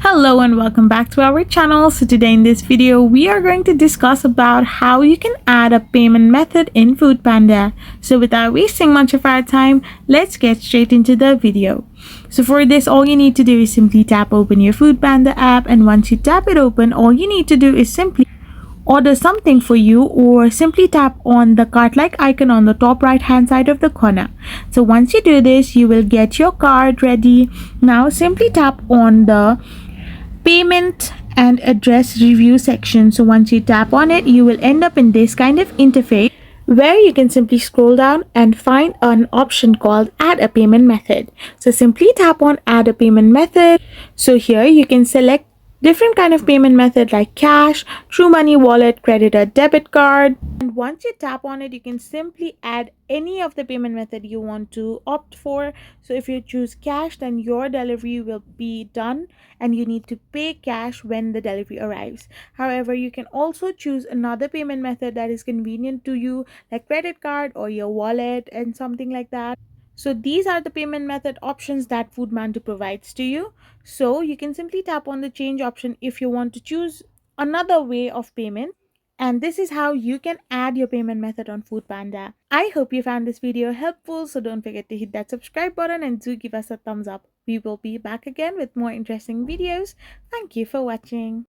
Hello and welcome back to our channel. So today in this video we are going to discuss about how you can add a payment method in Foodpanda. So without wasting much of our time, let's get straight into the video. So for this, all you need to do is simply tap open your Foodpanda app, and once you tap it open, all you need to do is simply order something for you, or simply tap on the cart like icon on the top right hand side of the corner. So once you do this, you will get your card ready. Now simply tap on the payment and address review section. So once you tap on it, you will end up in this kind of interface where you can simply scroll down and find an option called add a payment method. So simply tap on add a payment method. So here you can select different kind of payment method like cash, TrueMoney wallet, credit or debit card. And once you tap on it, you can simply add any of the payment method you want to opt for. So if you choose cash, then your delivery will be done and you need to pay cash when the delivery arrives. However, you can also choose another payment method that is convenient to you, like credit card or your wallet and something like that. So these are the payment method options that Foodpanda provides to you. So you can simply tap on the change option if you want to choose another way of payment. And this is how you can add your payment method on Foodpanda. I hope you found this video helpful, so don't forget to hit that subscribe button and do give us a thumbs up. We will be back again with more interesting videos. Thank you for watching.